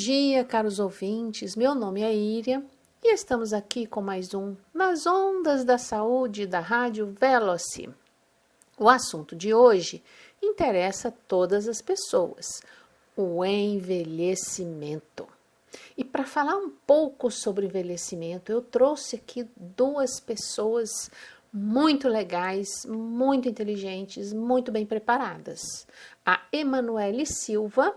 dia, caros ouvintes. Meu nome é Íria e estamos aqui com mais um Nas Ondas da Saúde da Rádio Veloci. O assunto de hoje interessa a todas as pessoas: o envelhecimento. E para falar um pouco sobre envelhecimento, eu trouxe aqui duas pessoas muito legais, muito inteligentes, muito bem preparadas. A Emanuele Silva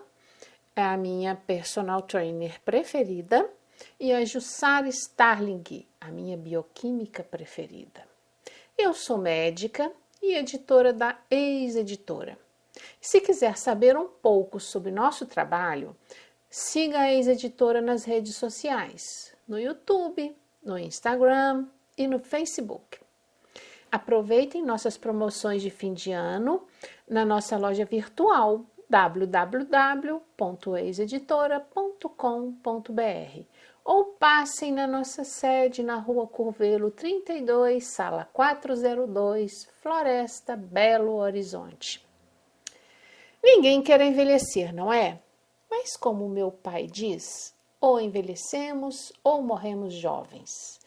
é a minha personal trainer preferida e a Jussara Starling, a minha bioquímica preferida. Eu sou médica e editora da Ex-Editora. Se quiser saber um pouco sobre nosso trabalho, siga a Ex-Editora nas redes sociais, no YouTube, no Instagram e no Facebook. Aproveitem nossas promoções de fim de ano na nossa loja virtual www.ex-editora.com.br ou passem na nossa sede na Rua Curvelo 32, Sala 402, Floresta, Belo Horizonte. Ninguém quer envelhecer, não é? Mas como meu pai diz, ou envelhecemos ou morremos jovens.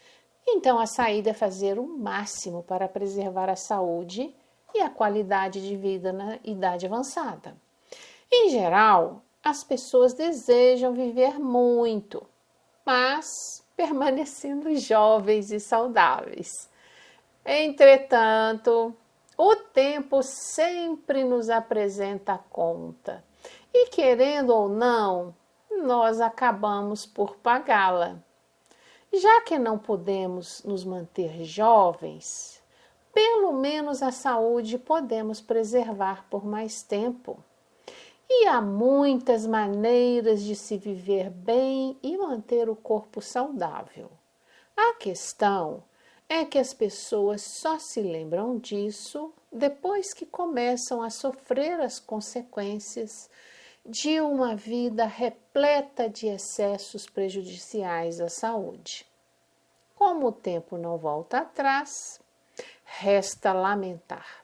Então a saída é fazer o máximo para preservar a saúde e a qualidade de vida na idade avançada. Em geral, as pessoas desejam viver muito, mas permanecendo jovens e saudáveis. Entretanto, o tempo sempre nos apresenta a conta e, querendo ou não, nós acabamos por pagá-la. Já que não podemos nos manter jovens, pelo menos a saúde podemos preservar por mais tempo. E há muitas maneiras de se viver bem e manter o corpo saudável. A questão é que as pessoas só se lembram disso depois que começam a sofrer as consequências de uma vida repleta de excessos prejudiciais à saúde. Como o tempo não volta atrás, resta lamentar,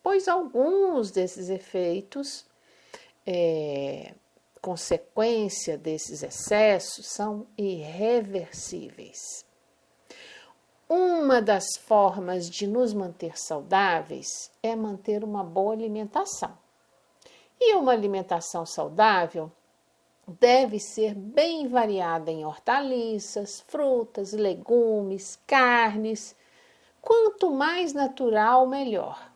pois alguns desses efeitos consequência desses excessos são irreversíveis. Uma das formas de nos manter saudáveis é manter uma boa alimentação. E uma alimentação saudável deve ser bem variada em hortaliças, frutas, legumes, carnes. Quanto mais natural, melhor.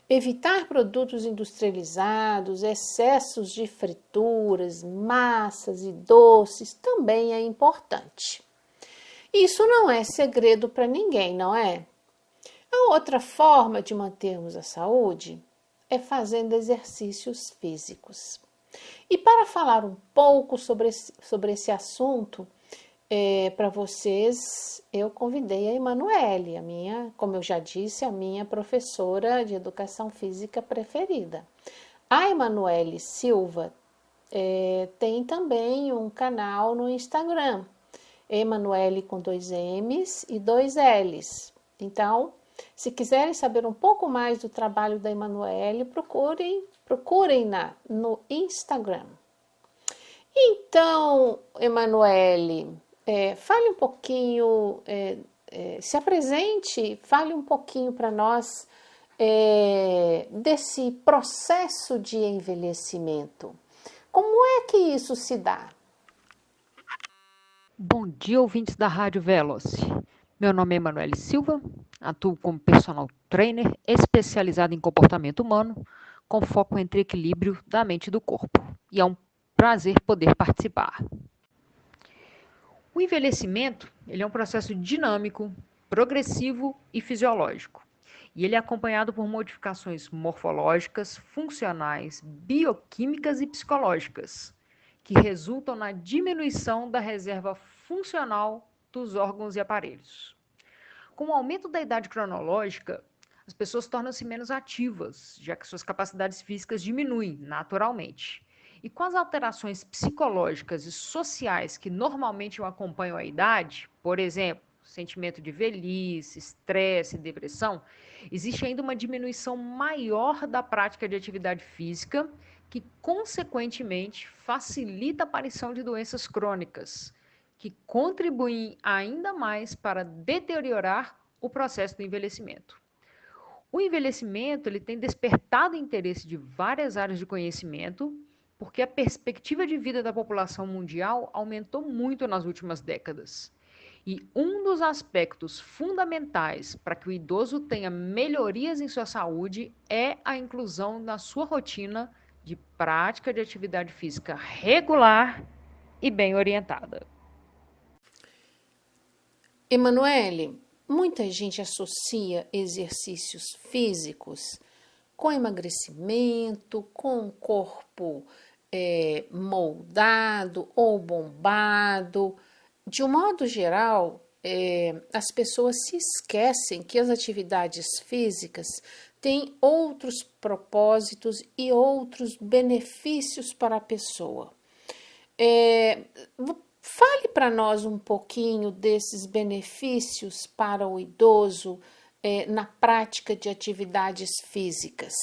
Evitar produtos industrializados, excessos de frituras, massas e doces também é importante. Isso não é segredo para ninguém, não é? A outra forma de mantermos a saúde é fazendo exercícios físicos. E para falar um pouco sobre esse assunto, para vocês, eu convidei a Emanuele, como eu já disse, a minha professora de educação física preferida. A Emanuele Silva tem também um canal no Instagram, Emanuele com 2 M's e 2 L's. Então, se quiserem saber um pouco mais do trabalho da Emanuele, procurem-na no Instagram. Então, Emanuele, fale um pouquinho, se apresente, fale um pouquinho para nós desse processo de envelhecimento. Como é que isso se dá? Bom dia, ouvintes da Rádio Veloci. Meu nome é Emanuele Silva, atuo como personal trainer especializado em comportamento humano, com foco entre equilíbrio da mente e do corpo. E é um prazer poder participar. O envelhecimento ele é um processo dinâmico, progressivo e fisiológico. E ele é acompanhado por modificações morfológicas, funcionais, bioquímicas e psicológicas, que resultam na diminuição da reserva funcional dos órgãos e aparelhos. Com o aumento da idade cronológica, as pessoas tornam-se menos ativas, já que suas capacidades físicas diminuem naturalmente. E com as alterações psicológicas e sociais que normalmente acompanham a idade, por exemplo, sentimento de velhice, estresse, depressão, existe ainda uma diminuição maior da prática de atividade física, que, consequentemente, facilita a aparição de doenças crônicas, que contribuem ainda mais para deteriorar o processo do envelhecimento. O envelhecimento ele tem despertado o interesse de várias áreas de conhecimento, porque a perspectiva de vida da população mundial aumentou muito nas últimas décadas. E um dos aspectos fundamentais para que o idoso tenha melhorias em sua saúde é a inclusão na sua rotina de prática de atividade física regular e bem orientada. Emanuele, muita gente associa exercícios físicos com emagrecimento, com um corpo moldado ou bombado. De um modo geral, as pessoas se esquecem que as atividades físicas têm outros propósitos e outros benefícios para a pessoa. Fale para nós um pouquinho desses benefícios para o idoso na prática de atividades físicas.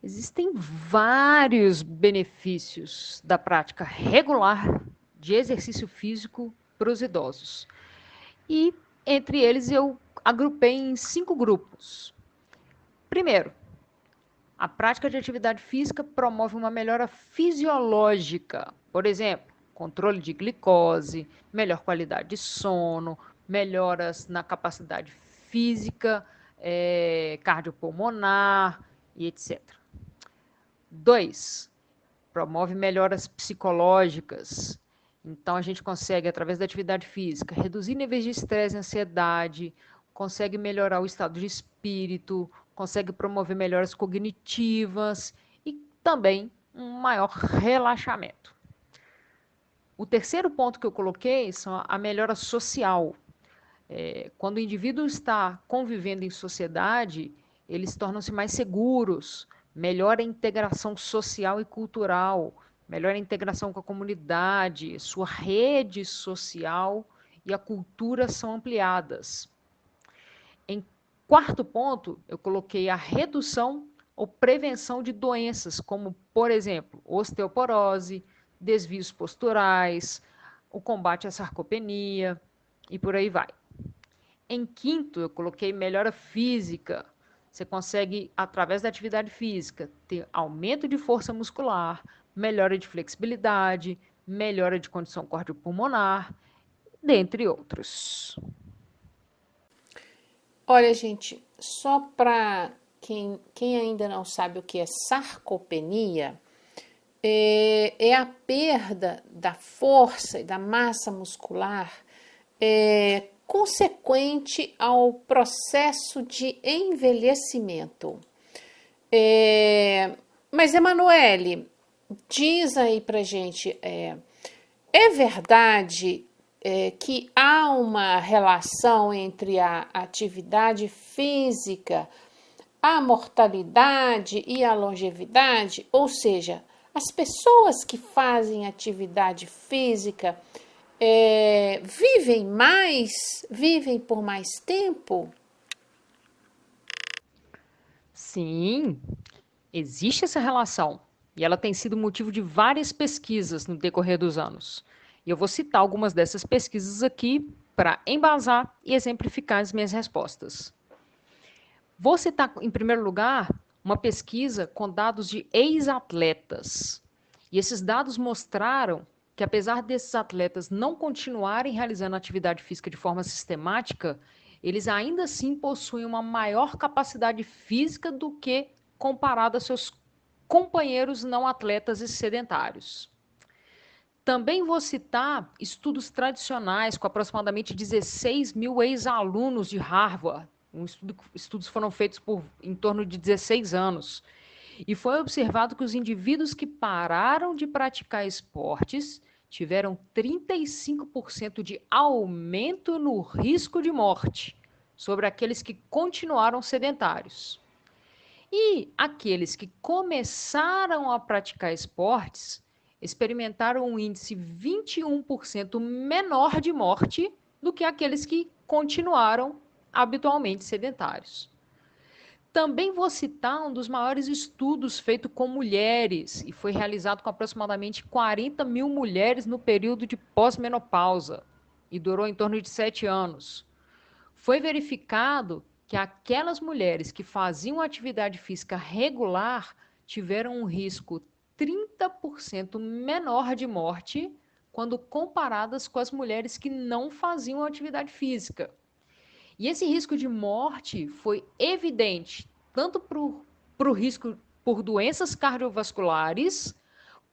Existem vários benefícios da prática regular de exercício físico para os idosos. E entre eles eu agrupei em 5 grupos. Primeiro, a prática de atividade física promove uma melhora fisiológica. Por exemplo, controle de glicose, melhor qualidade de sono, melhoras na capacidade física, cardiopulmonar e etc. 2. Promove melhoras psicológicas. Então, a gente consegue, através da atividade física, reduzir níveis de estresse e ansiedade, consegue melhorar o estado de espírito, consegue promover melhoras cognitivas e também um maior relaxamento. O terceiro ponto que eu coloquei são a melhora social. Quando o indivíduo está convivendo em sociedade, eles tornam-se mais seguros, melhora a integração social e cultural, melhora a integração com a comunidade, sua rede social e a cultura são ampliadas. Em quarto ponto, eu coloquei a redução ou prevenção de doenças, como, por exemplo, osteoporose, desvios posturais, o combate à sarcopenia e por aí vai. Em quinto, eu coloquei melhora física. Você consegue, através da atividade física, ter aumento de força muscular, melhora de flexibilidade, melhora de condição cardiopulmonar, dentre outros. Olha, gente, só para quem ainda não sabe o que é sarcopenia, é a perda da força e da massa muscular consequente ao processo de envelhecimento. Mas, Emanuele, diz aí pra gente, é verdade que há uma relação entre a atividade física, a mortalidade e a longevidade? Ou seja, as pessoas que fazem atividade física vivem por mais tempo? Sim, existe essa relação e ela tem sido motivo de várias pesquisas no decorrer dos anos. E eu vou citar algumas dessas pesquisas aqui para embasar e exemplificar as minhas respostas. Vou citar, em primeiro lugar, uma pesquisa com dados de ex-atletas. E esses dados mostraram que, apesar desses atletas não continuarem realizando atividade física de forma sistemática, eles ainda assim possuem uma maior capacidade física do que comparado a seus companheiros não atletas e sedentários. Também vou citar estudos tradicionais com aproximadamente 16 mil ex-alunos de Harvard. Estudos foram feitos por em torno de 16 anos. E foi observado que os indivíduos que pararam de praticar esportes tiveram 35% de aumento no risco de morte sobre aqueles que continuaram sedentários. E aqueles que começaram a praticar esportes experimentaram um índice 21% menor de morte do que aqueles que continuaram habitualmente sedentários. Também vou citar um dos maiores estudos feito com mulheres, e foi realizado com aproximadamente 40 mil mulheres no período de pós-menopausa, e durou em torno de 7 anos. Foi verificado que aquelas mulheres que faziam atividade física regular tiveram um risco 30% menor de morte quando comparadas com as mulheres que não faziam atividade física. E esse risco de morte foi evidente tanto para o risco por doenças cardiovasculares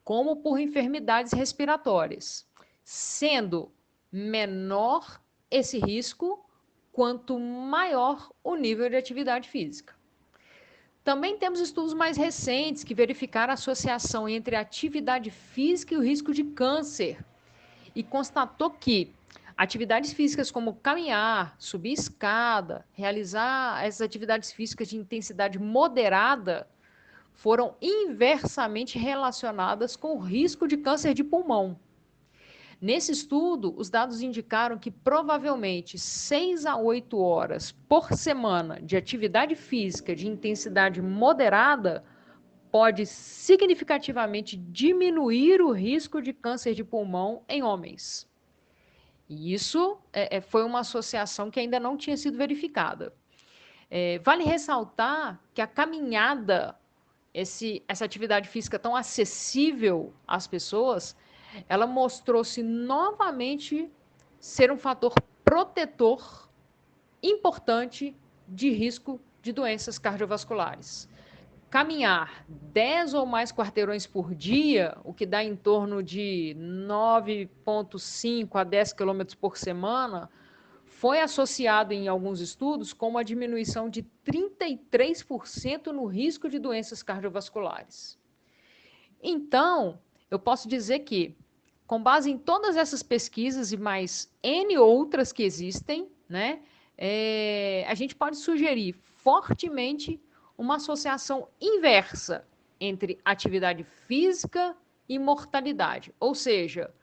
como por enfermidades respiratórias, sendo menor esse risco quanto maior o nível de atividade física. Também temos estudos mais recentes que verificaram a associação entre a atividade física e o risco de câncer, e constatou que atividades físicas como caminhar, subir escada, realizar essas atividades físicas de intensidade moderada foram inversamente relacionadas com o risco de câncer de pulmão. Nesse estudo, os dados indicaram que provavelmente 6 a 8 horas por semana de atividade física de intensidade moderada pode significativamente diminuir o risco de câncer de pulmão em homens. E isso foi uma associação que ainda não tinha sido verificada. Vale ressaltar que a caminhada, essa atividade física tão acessível às pessoas, ela mostrou-se novamente ser um fator protetor importante de risco de doenças cardiovasculares. Caminhar 10 ou mais quarteirões por dia, o que dá em torno de 9,5 a 10 quilômetros por semana, foi associado em alguns estudos com uma diminuição de 33% no risco de doenças cardiovasculares. Então, eu posso dizer que, com base em todas essas pesquisas e mais N outras que existem, né, a gente pode sugerir fortemente uma associação inversa entre atividade física e mortalidade. Ou seja,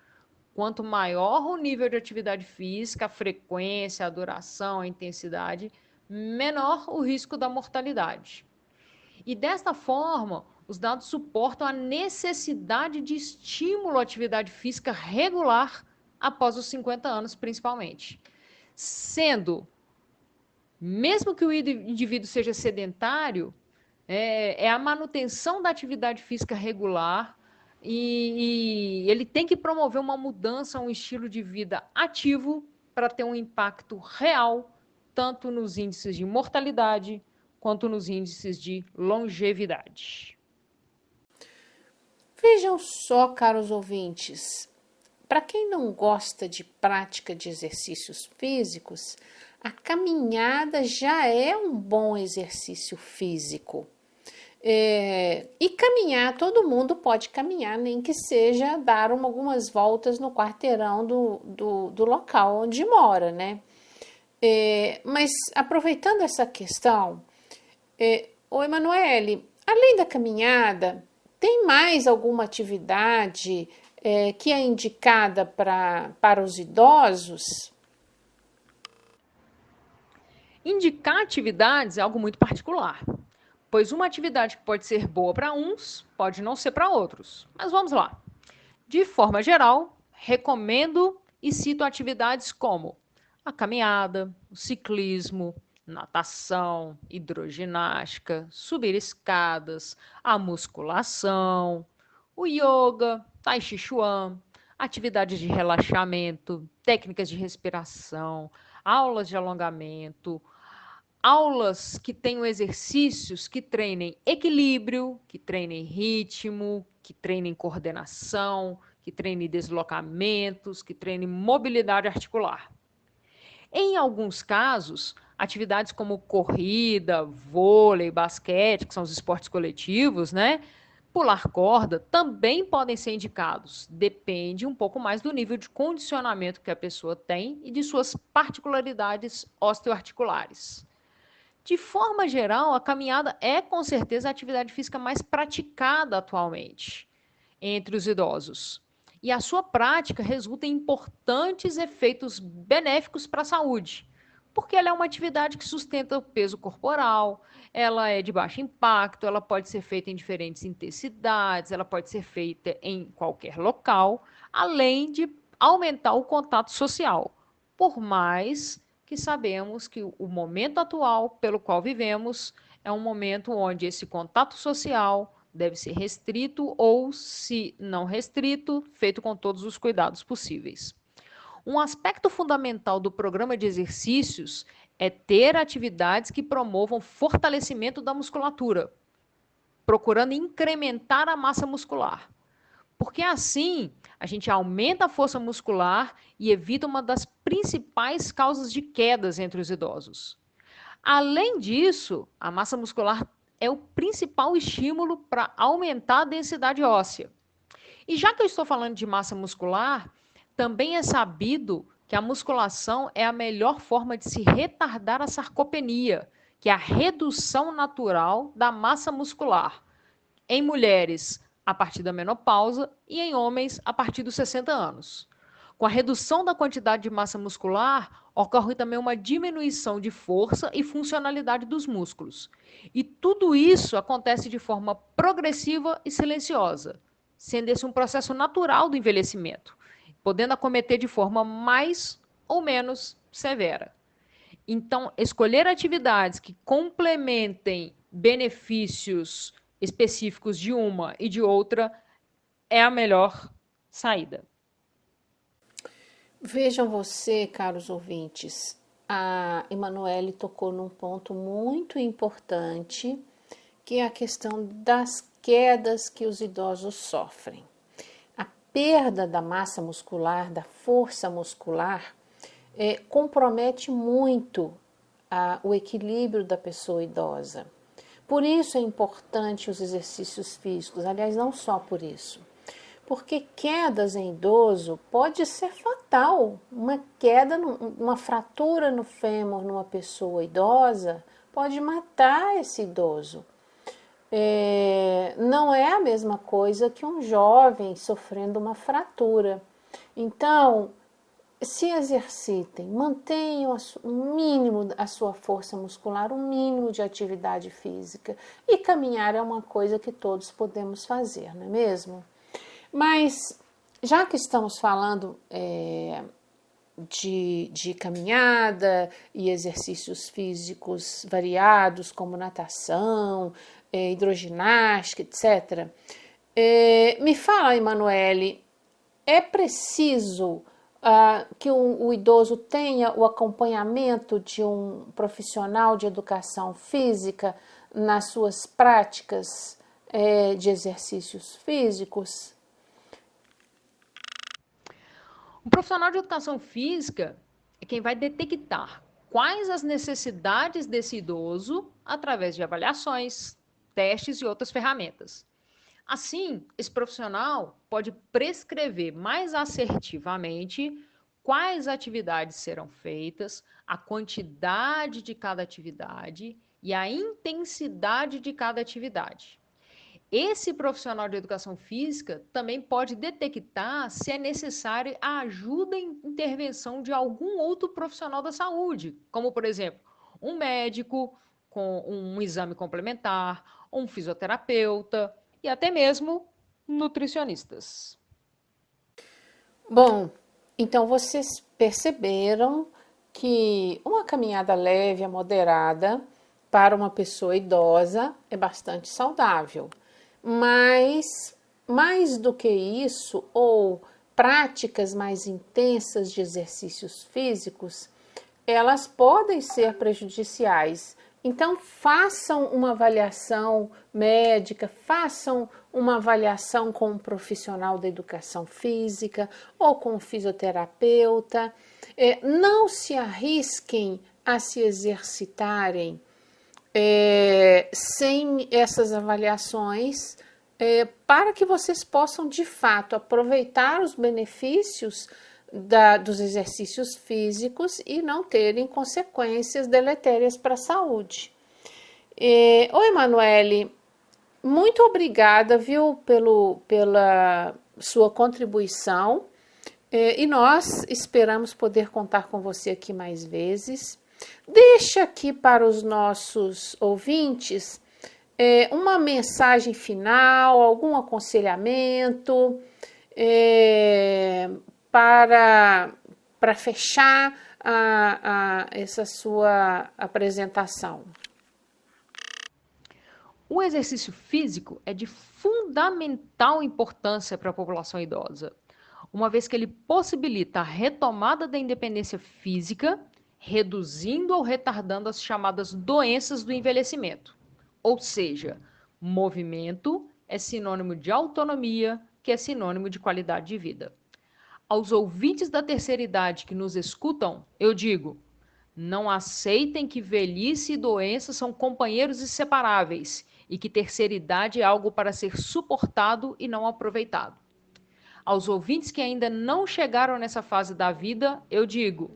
quanto maior o nível de atividade física, a frequência, a duração, a intensidade, menor o risco da mortalidade. E desta forma, os dados suportam a necessidade de estímulo à atividade física regular após os 50 anos, principalmente. Sendo, mesmo que o indivíduo seja sedentário, é a manutenção da atividade física regular e ele tem que promover uma mudança a um estilo de vida ativo para ter um impacto real, tanto nos índices de mortalidade quanto nos índices de longevidade. Vejam só, caros ouvintes, para quem não gosta de prática de exercícios físicos, a caminhada já é um bom exercício físico. E caminhar, todo mundo pode caminhar, nem que seja dar algumas voltas no quarteirão do local onde mora, né? Mas aproveitando essa questão, ô Emanuele, além da caminhada, tem mais alguma atividade que é indicada para os idosos? Indicar atividades é algo muito particular, pois uma atividade que pode ser boa para uns, pode não ser para outros. Mas vamos lá. De forma geral, recomendo e cito atividades como a caminhada, o ciclismo, natação, hidroginástica, subir escadas, a musculação, o yoga, tai chi chuan, atividades de relaxamento, técnicas de respiração, aulas de alongamento, aulas que tenham exercícios que treinem equilíbrio, que treinem ritmo, que treinem coordenação, que treinem deslocamentos, que treinem mobilidade articular. Em alguns casos, atividades como corrida, vôlei, basquete, que são os esportes coletivos, né? Pular corda, também podem ser indicados. Depende um pouco mais do nível de condicionamento que a pessoa tem e de suas particularidades osteoarticulares. De forma geral, a caminhada é com certeza a atividade física mais praticada atualmente entre os idosos. E a sua prática resulta em importantes efeitos benéficos para a saúde, porque ela é uma atividade que sustenta o peso corporal, ela é de baixo impacto, ela pode ser feita em diferentes intensidades, ela pode ser feita em qualquer local, além de aumentar o contato social. Por mais que sabemos que o momento atual pelo qual vivemos é um momento onde esse contato social deve ser restrito ou, se não restrito, feito com todos os cuidados possíveis. Um aspecto fundamental do programa de exercícios é ter atividades que promovam fortalecimento da musculatura, procurando incrementar a massa muscular. Porque assim a gente aumenta a força muscular e evita uma das principais causas de quedas entre os idosos. Além disso, a massa muscular é o principal estímulo para aumentar a densidade óssea. E já que eu estou falando de massa muscular, também é sabido que a musculação é a melhor forma de se retardar a sarcopenia, que é a redução natural da massa muscular, em mulheres a partir da menopausa e em homens a partir dos 60 anos. Com a redução da quantidade de massa muscular, ocorre também uma diminuição de força e funcionalidade dos músculos. E tudo isso acontece de forma progressiva e silenciosa, sendo esse um processo natural do envelhecimento, podendo acometer de forma mais ou menos severa. Então, escolher atividades que complementem benefícios específicos de uma e de outra é a melhor saída. Vejam você, caros ouvintes, a Emanuele tocou num ponto muito importante, que é a questão das quedas que os idosos sofrem. A perda da massa muscular, da força muscular, compromete muito o equilíbrio da pessoa idosa. Por isso é importante os exercícios físicos, aliás, não só por isso. Porque quedas em idoso pode ser fatal. Uma queda, uma fratura no fêmur numa pessoa idosa pode matar esse idoso. Não é a mesma coisa que um jovem sofrendo uma fratura. Então, se exercitem, mantenham o mínimo a sua força muscular, o mínimo de atividade física. E caminhar é uma coisa que todos podemos fazer, não é mesmo? Mas, já que estamos falando de caminhada e exercícios físicos variados, como natação, hidroginástica, etc., me fala, Emanuele, é preciso que o idoso tenha o acompanhamento de um profissional de educação física nas suas práticas de exercícios físicos? Um profissional de educação física é quem vai detectar quais as necessidades desse idoso através de avaliações, testes e outras ferramentas. Assim, esse profissional pode prescrever mais assertivamente quais atividades serão feitas, a quantidade de cada atividade e a intensidade de cada atividade. Esse profissional de educação física também pode detectar se é necessária a ajuda e intervenção de algum outro profissional da saúde, como, por exemplo, um médico com um exame complementar, um fisioterapeuta e até mesmo nutricionistas. Bom, então vocês perceberam que uma caminhada leve a moderada para uma pessoa idosa é bastante saudável. Mas, mais do que isso, ou práticas mais intensas de exercícios físicos, elas podem ser prejudiciais. Então, façam uma avaliação médica, façam uma avaliação com um profissional da educação física ou com um fisioterapeuta. Não se arrisquem a se exercitarem sem essas avaliações, para que vocês possam de fato aproveitar os benefícios dos exercícios físicos e não terem consequências deletérias para a saúde. Oi, Emanuele, muito obrigada, viu, pela sua contribuição, e nós esperamos poder contar com você aqui mais vezes. Deixa aqui para os nossos ouvintes uma mensagem final, algum aconselhamento para fechar essa sua apresentação. O exercício físico é de fundamental importância para a população idosa, uma vez que ele possibilita a retomada da independência física, reduzindo ou retardando as chamadas doenças do envelhecimento. Ou seja, movimento é sinônimo de autonomia, que é sinônimo de qualidade de vida. Aos ouvintes da terceira idade que nos escutam, eu digo: não aceitem que velhice e doença são companheiros inseparáveis e que terceira idade é algo para ser suportado e não aproveitado. Aos ouvintes que ainda não chegaram nessa fase da vida, eu digo: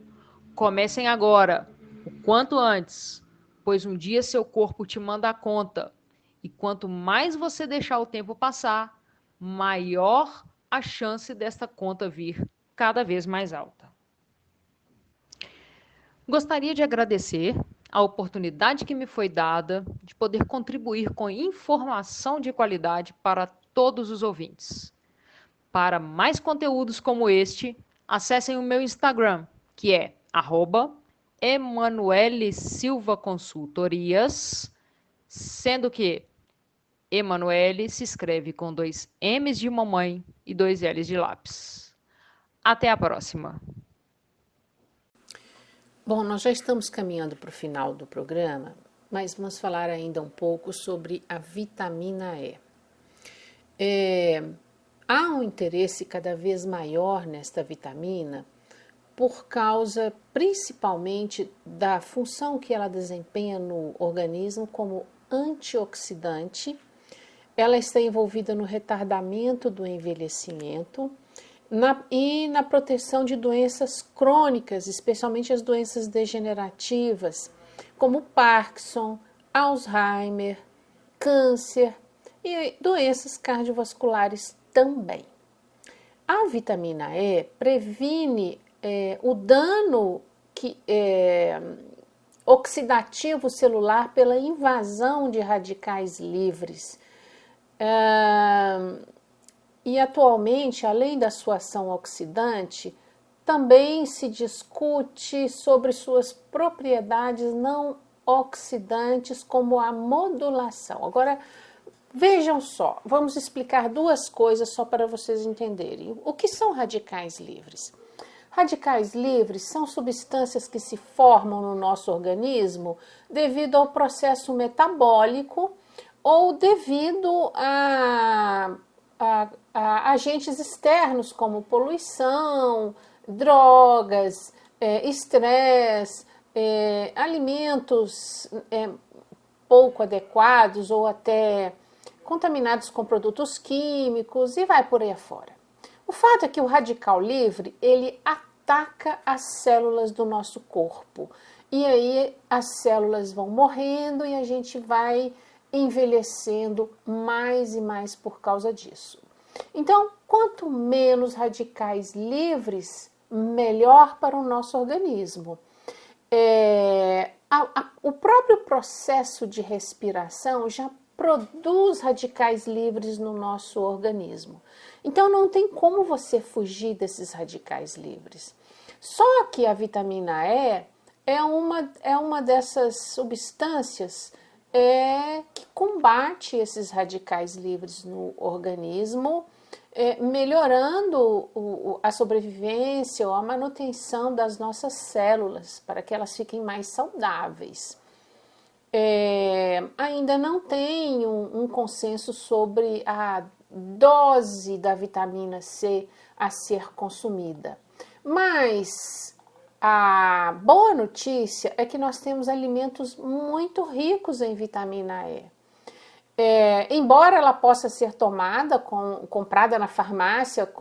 comecem agora, o quanto antes, pois um dia seu corpo te manda a conta. E quanto mais você deixar o tempo passar, maior a chance desta conta vir cada vez mais alta. Gostaria de agradecer a oportunidade que me foi dada de poder contribuir com informação de qualidade para todos os ouvintes. Para mais conteúdos como este, acessem o meu Instagram, que é @EmanueleSilvaConsultorias, sendo que Emanuele se escreve com 2 M's de mamãe e 2 L's de lápis. Até a próxima! Bom, nós já estamos caminhando para o final do programa, mas vamos falar ainda um pouco sobre a vitamina E. Há um interesse cada vez maior nesta vitamina por causa principalmente da função que ela desempenha no organismo como antioxidante. Ela está envolvida no retardamento do envelhecimento e na proteção de doenças crônicas, especialmente as doenças degenerativas, como Parkinson, Alzheimer, câncer e doenças cardiovasculares também. A vitamina E previne o dano oxidativo celular pela invasão de radicais livres. E atualmente, além da sua ação oxidante, também se discute sobre suas propriedades não oxidantes, como a modulação. Agora, vejam só, vamos explicar 2 coisas só para vocês entenderem. O que são radicais livres? Radicais livres são substâncias que se formam no nosso organismo devido ao processo metabólico ou devido a agentes externos como poluição, drogas, estresse, alimentos pouco adequados ou até contaminados com produtos químicos e vai por aí afora. O fato é que o radical livre, ele ataca as células do nosso corpo e aí as células vão morrendo e a gente vai envelhecendo mais e mais por causa disso. Então, quanto menos radicais livres, melhor para o nosso organismo. O próprio processo de respiração já produz radicais livres no nosso organismo. Então, não tem como você fugir desses radicais livres. Só que a vitamina E é uma dessas substâncias que combate esses radicais livres no organismo, melhorando a sobrevivência ou a manutenção das nossas células, para que elas fiquem mais saudáveis. Ainda não tem um consenso sobre a dose da vitamina C a ser consumida, mas a boa notícia é que nós temos alimentos muito ricos em vitamina E. Embora ela possa ser comprada na farmácia,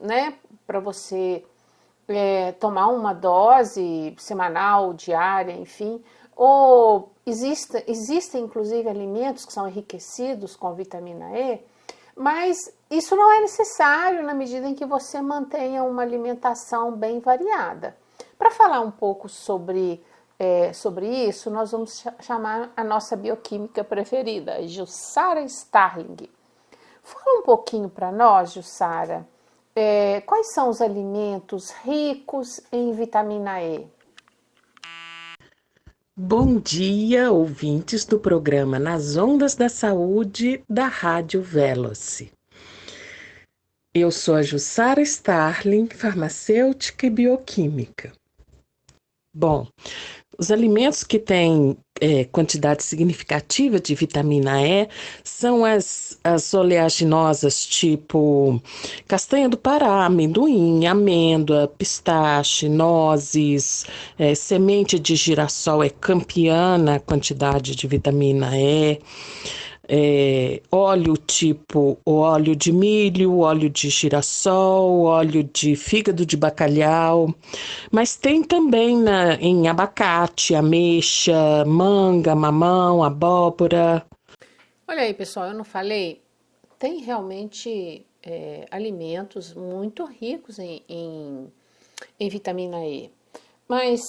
né, para você tomar uma dose semanal, diária, enfim, ou existem inclusive alimentos que são enriquecidos com vitamina E, mas isso não é necessário na medida em que você mantenha uma alimentação bem variada. Para falar um pouco sobre sobre isso, nós vamos chamar a nossa bioquímica preferida, Jussara Starling. Fala um pouquinho para nós, Jussara, quais são os alimentos ricos em vitamina E? Bom dia, ouvintes do programa Nas Ondas da Saúde da Rádio Veloce. Eu sou a Jussara Starling, farmacêutica e bioquímica. Bom, os alimentos que têm quantidade significativa de vitamina E são as oleaginosas, tipo castanha do Pará, amendoim, amêndoa, pistache, nozes, semente de girassol é campeã na quantidade de vitamina E. Óleo tipo o óleo de milho, óleo de girassol, óleo de fígado de bacalhau, mas tem também em abacate, ameixa, manga, mamão, abóbora. Olha aí, pessoal, eu não falei? Tem realmente alimentos muito ricos em vitamina E. Mas,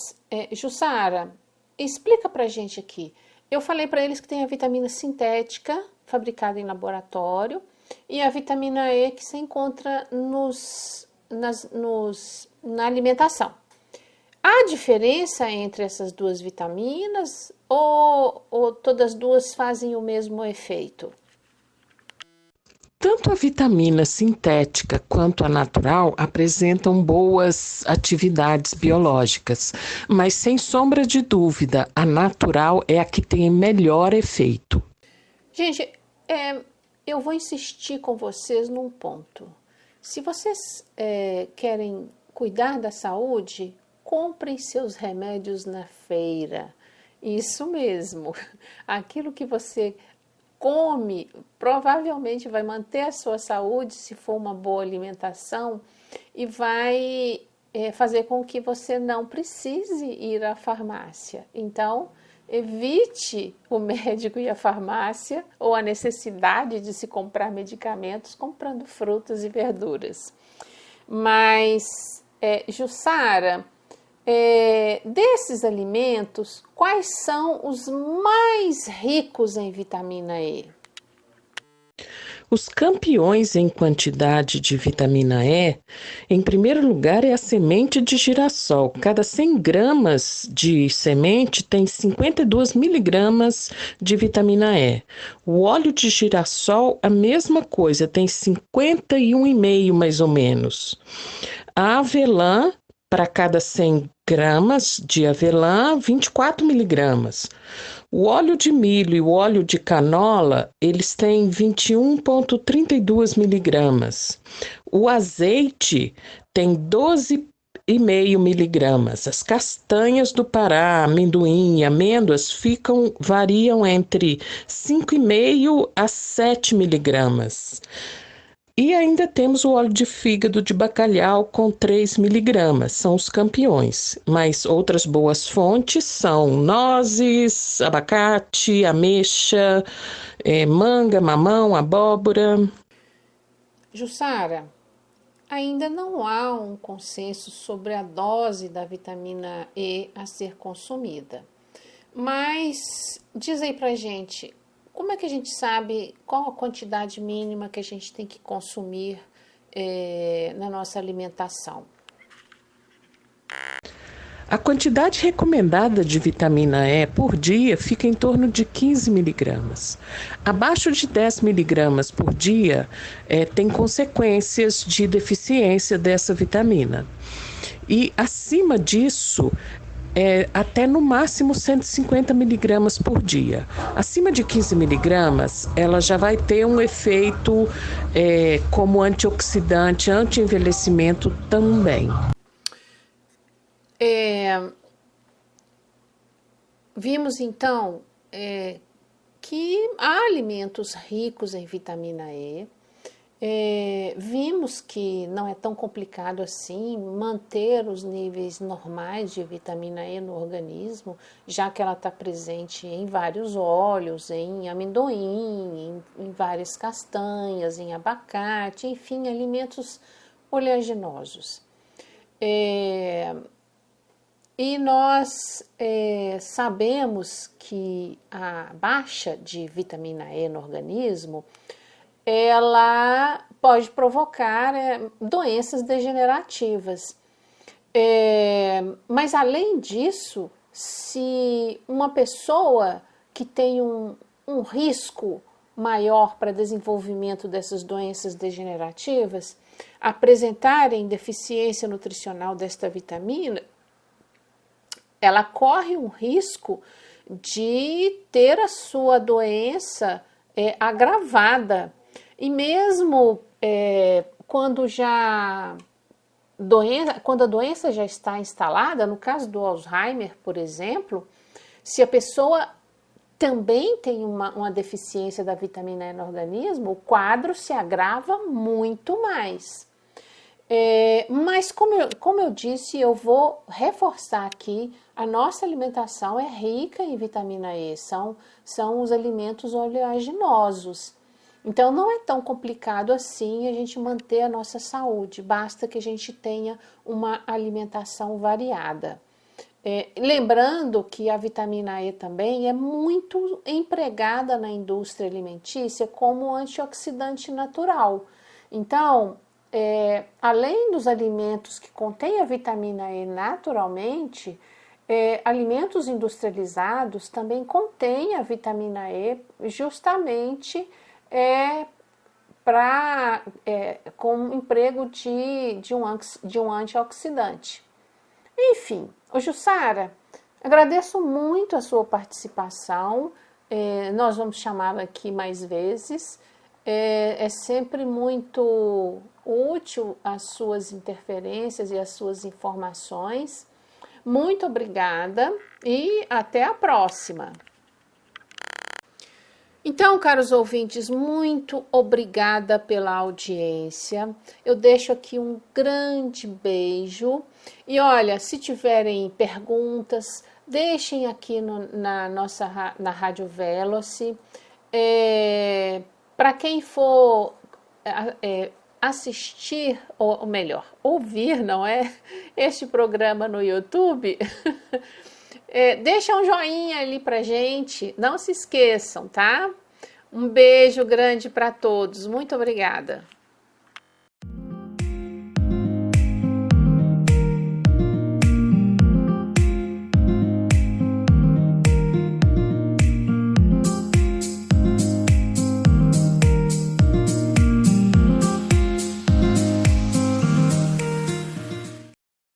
Jussara, explica pra gente aqui. Eu falei para eles que tem a vitamina sintética, fabricada em laboratório, e a vitamina E que se encontra na alimentação. Há diferença entre essas duas vitaminas ou todas as duas fazem o mesmo efeito? Tanto a vitamina sintética quanto a natural apresentam boas atividades biológicas, mas sem sombra de dúvida, a natural é a que tem melhor efeito. Gente, eu vou insistir com vocês num ponto. Se vocês querem cuidar da saúde, comprem seus remédios na feira. Isso mesmo. Aquilo que você come provavelmente vai manter a sua saúde se for uma boa alimentação e vai fazer com que você não precise ir à farmácia. Então, evite o médico e a farmácia ou a necessidade de se comprar medicamentos comprando frutas e verduras. Mas, Jussara, desses alimentos, quais são os mais ricos em vitamina E? Os campeões em quantidade de vitamina E, em primeiro lugar, é a semente de girassol. Cada 100 gramas de semente tem 52 miligramas de vitamina E. O óleo de girassol, a mesma coisa, tem 51,5 mais ou menos. A avelã, para cada 100 gramas de avelã, 24 miligramas. O óleo de milho e o óleo de canola, eles têm 21,32 miligramas. O azeite tem 12,5 miligramas. As castanhas do Pará, amendoim e amêndoas variam entre 5,5 a 7 miligramas. E ainda temos o óleo de fígado de bacalhau com 3 miligramas, são os campeões. Mas outras boas fontes são nozes, abacate, ameixa, manga, mamão, abóbora. Jussara, ainda não há um consenso sobre a dose da vitamina E a ser consumida. Mas diz aí pra gente, como é que a gente sabe qual a quantidade mínima que a gente tem que consumir na nossa alimentação? A quantidade recomendada de vitamina E por dia fica em torno de 15 miligramas. Abaixo de 10 miligramas por dia tem consequências de deficiência dessa vitamina. E acima disso, até no máximo 150 miligramas por dia. Acima de 15 miligramas, ela já vai ter um efeito como antioxidante, anti-envelhecimento também. Vimos então que há alimentos ricos em vitamina E. Vimos que não é tão complicado assim manter os níveis normais de vitamina E no organismo, já que ela está presente em vários óleos, em amendoim, em várias castanhas, em abacate, enfim, alimentos oleaginosos. E nós sabemos que a baixa de vitamina E no organismo, ela pode provocar doenças degenerativas. Mas além disso, se uma pessoa que tem um risco maior para desenvolvimento dessas doenças degenerativas apresentarem deficiência nutricional desta vitamina, ela corre um risco de ter a sua doença agravada. E mesmo quando a doença já está instalada, no caso do Alzheimer, por exemplo, se a pessoa também tem uma deficiência da vitamina E no organismo, o quadro se agrava muito mais. Mas como eu disse, eu vou reforçar aqui, a nossa alimentação é rica em vitamina E, são os alimentos oleaginosos. Então não é tão complicado assim a gente manter a nossa saúde, basta que a gente tenha uma alimentação variada. Lembrando que a vitamina E também é muito empregada na indústria alimentícia como antioxidante natural. Então, além dos alimentos que contêm a vitamina E naturalmente, alimentos industrializados também contêm a vitamina E justamente com o emprego de um antioxidante. Enfim, Jussara, agradeço muito a sua participação, nós vamos chamá-la aqui mais vezes, é sempre muito útil as suas interferências e as suas informações. Muito obrigada e até a próxima! Então, caros ouvintes, muito obrigada pela audiência. Eu deixo aqui um grande beijo. E olha, se tiverem perguntas, deixem aqui na Rádio Veloce. Para quem for assistir, ou melhor, ouvir, não é? Este programa no YouTube, deixa um joinha ali pra gente, não se esqueçam, tá? Um beijo grande para todos, muito obrigada.